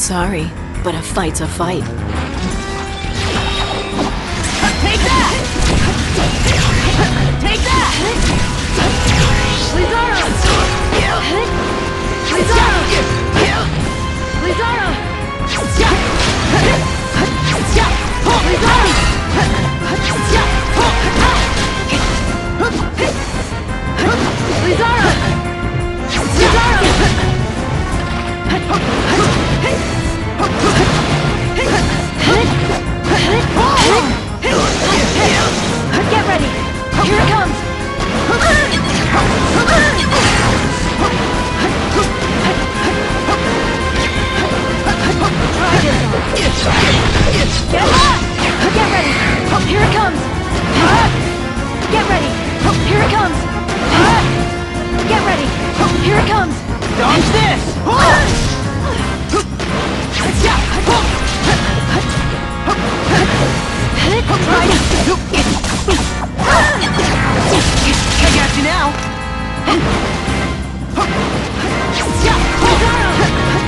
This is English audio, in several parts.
Sorry, but a fight's a fight. Take that! Take that! Lizara! Lizara! Lizara! Lizara! Get ready! Here it comes! Get up! Get ready! Here it comes! Get ready! Here it comes! Get ready! Here it comes! Dodge this! Try it! I got you now!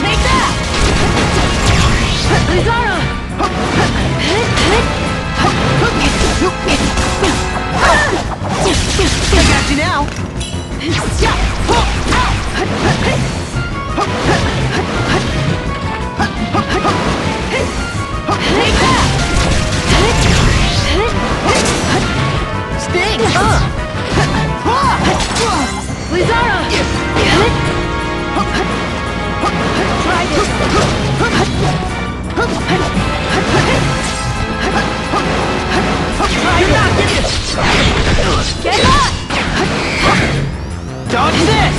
Take that! Lizara! I got you now! Take that! Sting! Lizara! Try this! Try this! Get up! Dodge this!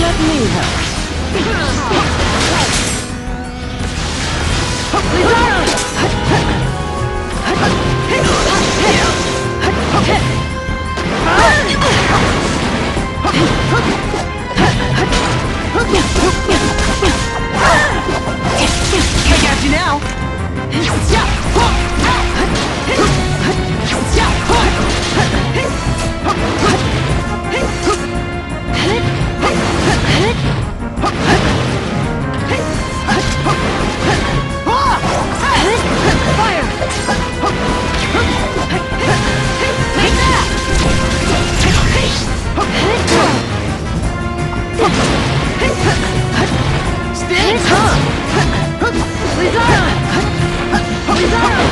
Let me help. Lizara! I got you now! Fire! Take that! Sting! Lizara! Lizara!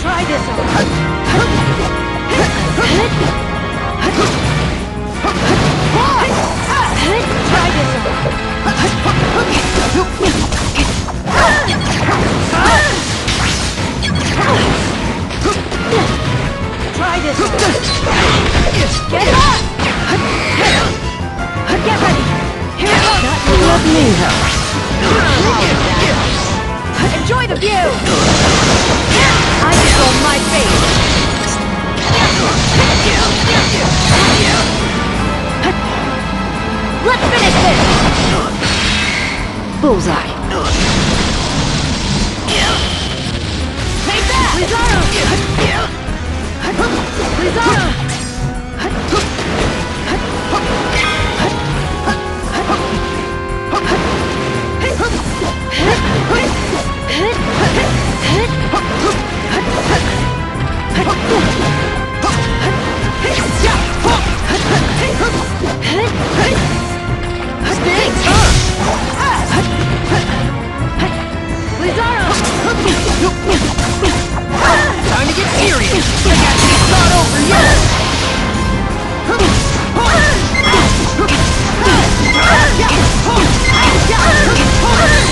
Try this out. Try this Try this Get up! Get ready! Here it comes! Let me help. Enjoy the view! I control my fate! Let's finish this! Bullseye. Take that! Lizara! Lizara! Time to get serious! I got to get start over yet!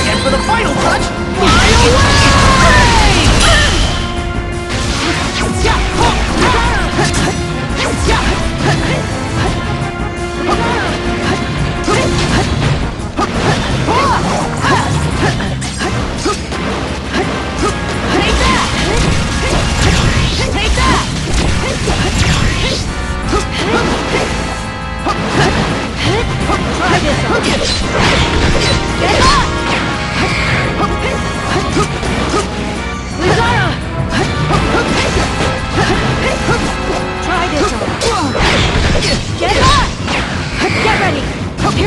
And for the final touch, fly away! Try this on. Get up!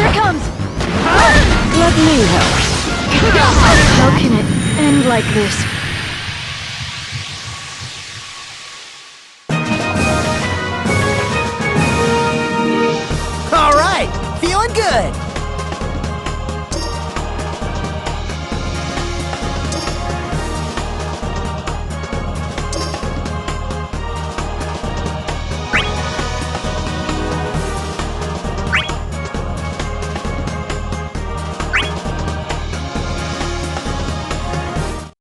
it comes! Let me help. How can it end like this? All right, feeling good.